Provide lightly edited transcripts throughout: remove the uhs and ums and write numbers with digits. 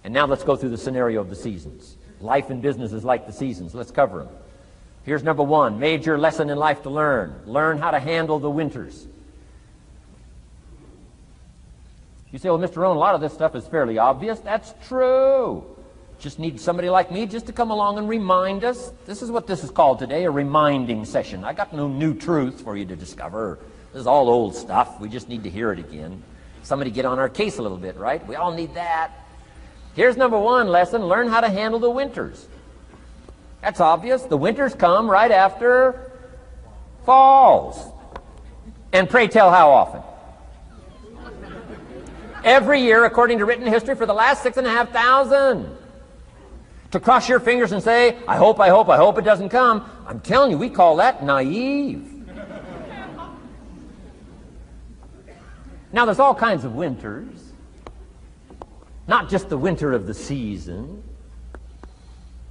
And now let's go through the scenario of the seasons. Life and business is like the seasons. Let's cover them. Here's number one, major lesson in life to learn. Learn how to handle the winters. You say, well, Mr. Rohn, a lot of this stuff is fairly obvious. That's true. Just need somebody like me just to come along and remind us. This is what this is called today, a reminding session. I got no new truth for you to discover. This is all old stuff. We just need to hear it again. Somebody get on our case a little bit, right? We all need that. Here's number one lesson, learn how to handle the winters. That's obvious. The winters come right after falls. And pray tell how often? Every year, according to written history, for the last 6,500. To cross your fingers and say, I hope it doesn't come. I'm telling you, we call that naive. Now, there's all kinds of winters. Not just the winter of the season,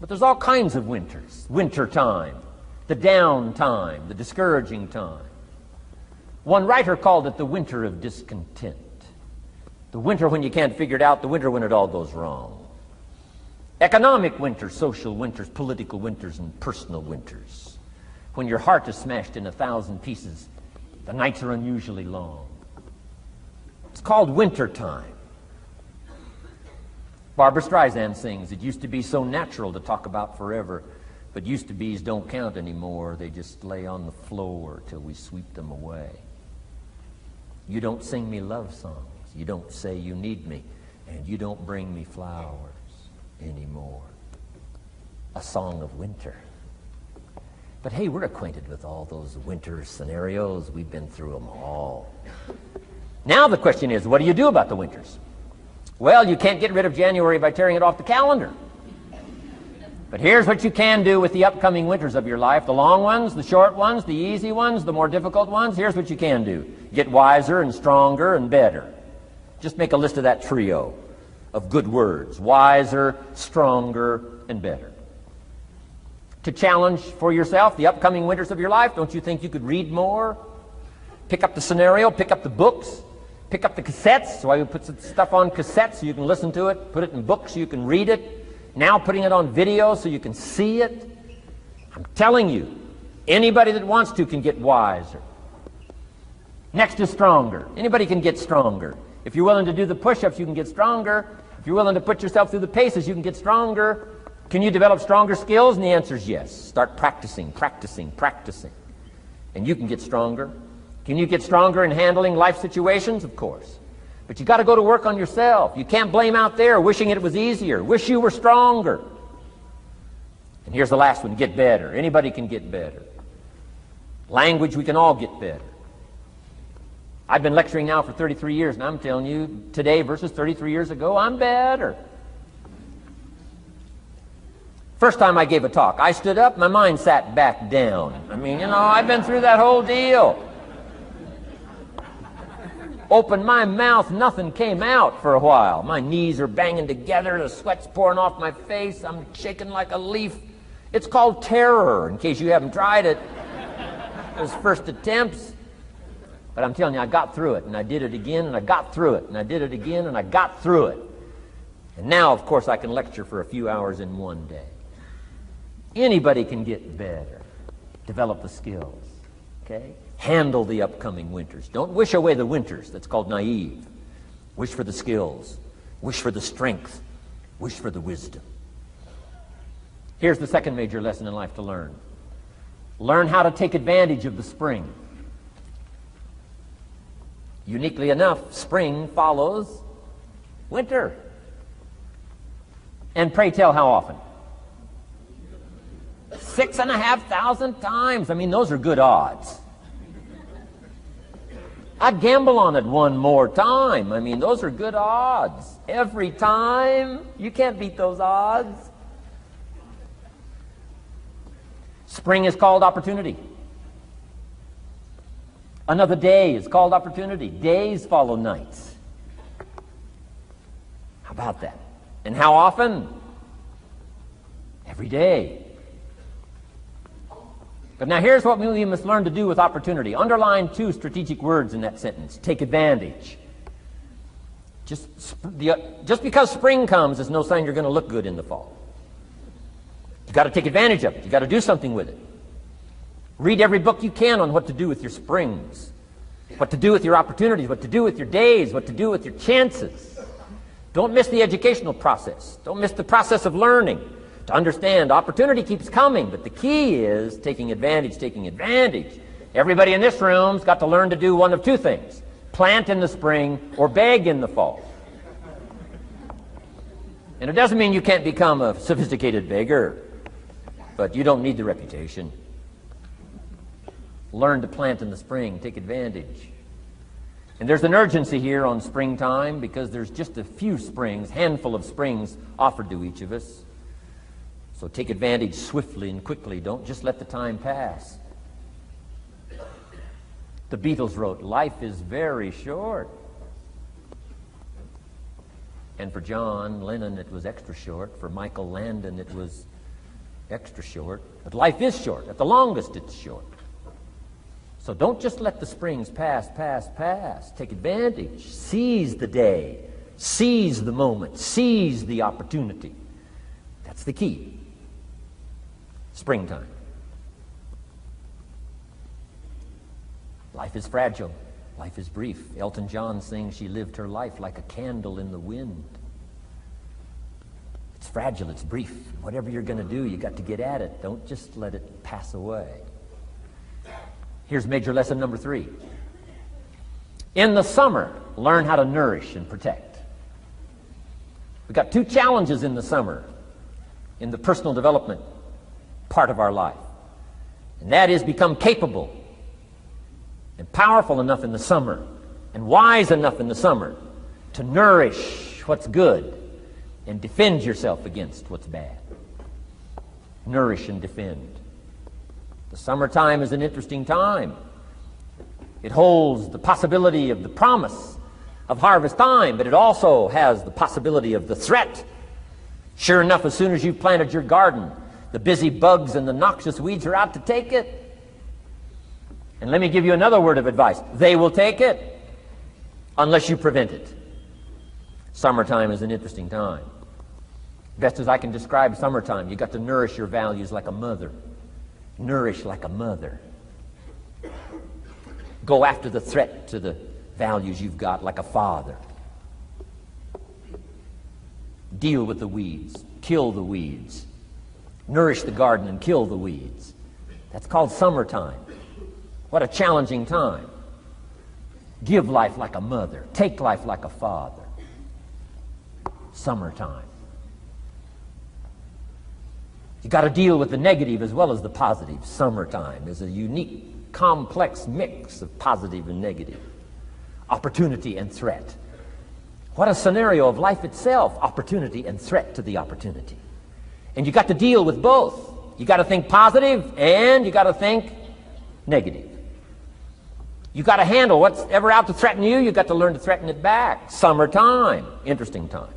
but there's all kinds of winters. Winter time, the down time, the discouraging time. One writer called it the winter of discontent. The winter when you can't figure it out, the winter when it all goes wrong. Economic winters, social winters, political winters, and personal winters. When your heart is smashed in 1,000 pieces, the nights are unusually long. It's called winter time. Barbara Streisand sings, it used to be so natural to talk about forever, but used to be's don't count anymore. They just lay on the floor till we sweep them away. You don't sing me love songs. You don't say you need me, and you don't bring me flowers anymore. A song of winter. But hey, we're acquainted with all those winter scenarios. We've been through them all. Now the question is, what do you do about the winters? Well, you can't get rid of January by tearing it off the calendar. But here's what you can do with the upcoming winters of your life. The long ones, the short ones, the easy ones, the more difficult ones. Here's what you can do. Get wiser and stronger and better. Just make a list of that trio of good words. Wiser, stronger, and better. To challenge for yourself the upcoming winters of your life, don't you think you could read more? Pick up the scenario, pick up the books, pick up the cassettes. So I would put some stuff on cassettes so you can listen to it. Put it in books so you can read it. Now putting it on video so you can see it. I'm telling you, anybody that wants to can get wiser. Next is stronger. Anybody can get stronger. If you're willing to do the push-ups, you can get stronger. If you're willing to put yourself through the paces, you can get stronger. Can you develop stronger skills? And the answer is yes. Start practicing, practicing, practicing. And you can get stronger. Can you get stronger in handling life situations? Of course. But you got to go to work on yourself. You can't blame out there wishing it was easier. Wish you were stronger. And here's the last one, get better. Anybody can get better. Language, we can all get better. I've been lecturing now for 33 years, and I'm telling you, today versus 33 years ago, I'm better. First time I gave a talk, I stood up, my mind sat back down. I mean, I've been through that whole deal. Opened my mouth, nothing came out for a while. My knees are banging together, the sweat's pouring off my face, I'm shaking like a leaf. It's called terror, in case you haven't tried it. Those first attempts. But I'm telling you, I got through it, and I did it again, and I got through it, and I did it again, and I got through it. And now, of course, I can lecture for a few hours in one day. Anybody can get better. Develop the skills, okay? Handle the upcoming winters. Don't wish away the winters. That's called naive. Wish for the skills. Wish for the strength. Wish for the wisdom. Here's the second major lesson in life to learn. Learn how to take advantage of the spring. Uniquely enough, spring follows winter. And pray tell how often? 6,500 times. I mean, those are good odds. I'd gamble on it one more time. I mean, those are good odds. Every time. You can't beat those odds. Spring is called opportunity. Another day is called opportunity. Days follow nights. How about that? And how often? Every day. But now here's what we must learn to do with opportunity. Underline two strategic words in that sentence. Take advantage. Just because spring comes is no sign you're going to look good in the fall. You've got to take advantage of it. You've got to do something with it. Read every book you can on what to do with your springs, what to do with your opportunities, what to do with your days, what to do with your chances. Don't miss the educational process. Don't miss the process of learning. To understand, opportunity keeps coming, but the key is taking advantage, taking advantage. Everybody in this room's got to learn to do one of two things: plant in the spring or beg in the fall. And it doesn't mean you can't become a sophisticated beggar, but you don't need the reputation. Learn to plant in the spring, take advantage. And there's an urgency here on springtime because there's just a few springs, handful of springs offered to each of us. So take advantage swiftly and quickly. Don't just let the time pass. The Beatles wrote, "Life is very short." And for John Lennon, it was extra short. For Michael Landon, it was extra short. But life is short. At the longest, it's short. So don't just let the springs pass. Take advantage. Seize the day. Seize the moment. Seize the opportunity. That's the key. Springtime. Life is fragile. Life is brief. Elton John sings, "She lived her life like a candle in the wind." It's fragile. It's brief. Whatever you're going to do, you got to get at it. Don't just let it pass away. Here's major lesson number 3. In the summer, learn how to nourish and protect. We've got 2 challenges in the summer in the personal development part of our life. And that is become capable and powerful enough in the summer and wise enough in the summer to nourish what's good and defend yourself against what's bad. Nourish and defend. The summertime is an interesting time. It holds the possibility of the promise of harvest time, but it also has the possibility of the threat. Sure enough, as soon as you've planted your garden, the busy bugs and the noxious weeds are out to take it. And let me give you another word of advice. They will take it unless you prevent it. Summertime is an interesting time. Best as I can describe summertime, you've got to nourish your values like a mother. Nourish like a mother. Go after the threat to the values you've got like a father. Deal with the weeds. Kill the weeds. Nourish the garden and kill the weeds. That's called summertime. What a challenging time. Give life like a mother. Take life like a father. Summertime. You've got to deal with the negative as well as the positive. Summertime is a unique, complex mix of positive and negative. Opportunity and threat. What a scenario of life itself. Opportunity and threat to the opportunity. And you've got to deal with both. You've got to think positive and you've got to think negative. You've got to handle what's ever out to threaten you. You've got to learn to threaten it back. Summertime. Interesting time.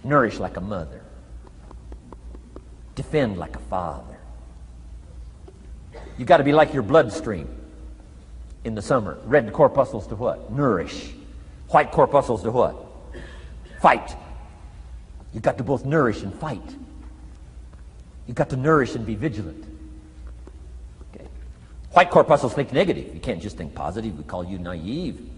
Nourish like a mother. Defend like a father. You've got to be like your bloodstream in the summer. Red corpuscles to what? Nourish. White corpuscles to what? Fight. You've got to both nourish and fight. You've got to nourish and be vigilant. Okay. White corpuscles think negative. You can't just think positive. We call you naive.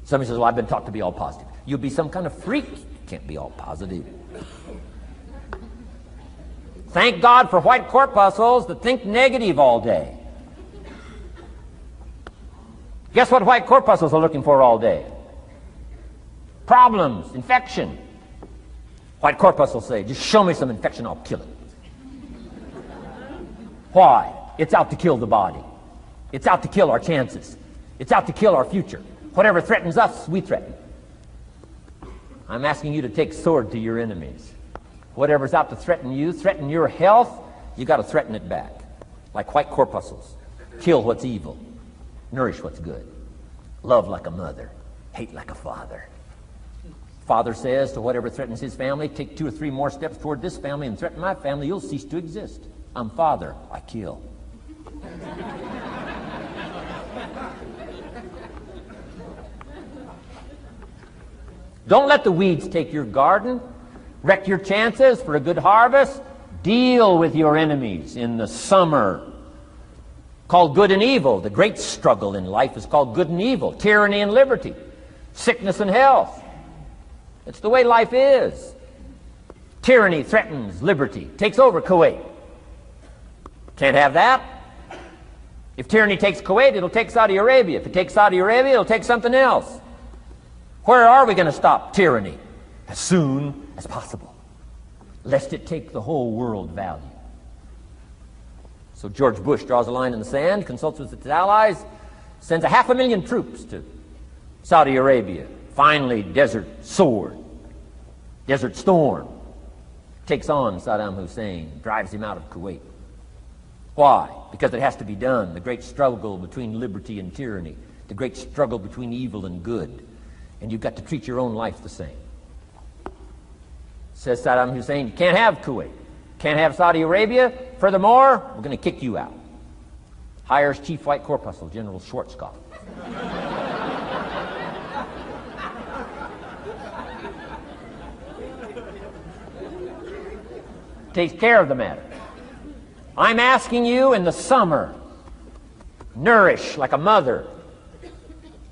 Somebody says, well, I've been taught to be all positive. You'll be some kind of freak. You can't be all positive. Thank God for white corpuscles that think negative all day. Guess what white corpuscles are looking for all day? Problems, infection. White corpuscles say, just show me some infection, I'll kill it. Why? It's out to kill the body. It's out to kill our chances. It's out to kill our future. Whatever threatens us, we threaten. I'm asking you to take sword to your enemies. Whatever's out to threaten you, threaten your health, you got to threaten it back. Like white corpuscles. Kill what's evil. Nourish what's good. Love like a mother. Hate like a father. Father says to whatever threatens his family, take 2 or 3 more steps toward this family and threaten my family, you'll cease to exist. I'm father, I kill. Don't let the weeds take your garden, wreck your chances for a good harvest. Deal with your enemies in the summer. Called good and evil. The great struggle in life is called good and evil. Tyranny and liberty. Sickness and health. It's the way life is. Tyranny threatens liberty, takes over Kuwait. Can't have that. If tyranny takes Kuwait, it'll take Saudi Arabia. If it takes Saudi Arabia, it'll take something else. Where are we going to stop tyranny? As soon as possible, lest it take the whole world value. So George Bush draws a line in the sand, consults with his allies, sends 500,000 troops to Saudi Arabia. Finally, Desert Sword, Desert Storm, takes on Saddam Hussein, drives him out of Kuwait. Why? Because it has to be done. The great struggle between liberty and tyranny, the great struggle between evil and good. And you've got to treat your own life the same. Says Saddam Hussein, you can't have Kuwait, can't have Saudi Arabia. Furthermore, we're going to kick you out. Hires Chief White Corpuscle General Schwarzkopf. Takes care of the matter. I'm asking you in the summer, nourish like a mother,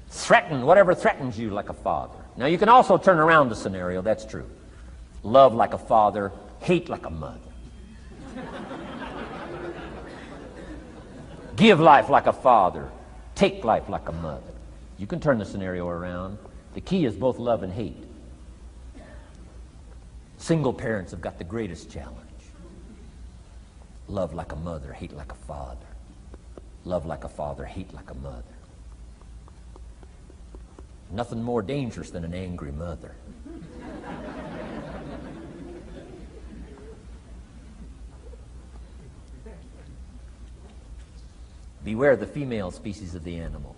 threaten whatever threatens you like a father. Now you can also turn around the scenario, that's true. Love like a father, hate like a mother. Give life like a father, take life like a mother. You can turn the scenario around. The key is both love and hate. Single parents have got the greatest challenge. Love like a mother, hate like a father. Love like a father, hate like a mother. Nothing more dangerous than an angry mother. Beware the female species of the animal.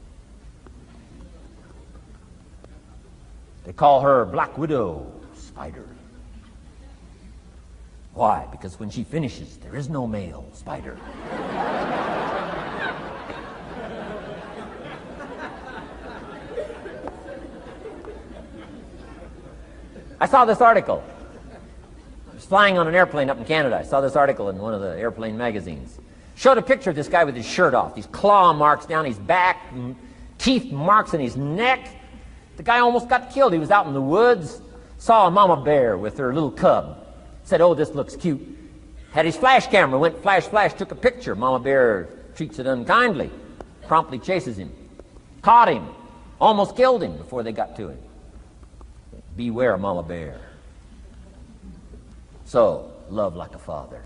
They call her Black Widow spider. Why? Because when she finishes, there is no male spider. I saw this article. I was flying on an airplane up in Canada. I saw this article in one of the airplane magazines. Showed a picture of this guy with his shirt off. These claw marks down his back, teeth marks in his neck. The guy almost got killed. He was out in the woods, saw a mama bear with her little cub. Said, oh, this looks cute. Had his flash camera, went flash, flash, took a picture. Mama bear treats it unkindly, promptly chases him. Caught him, almost killed him before they got to him. Beware, mama bear. So, love like a father.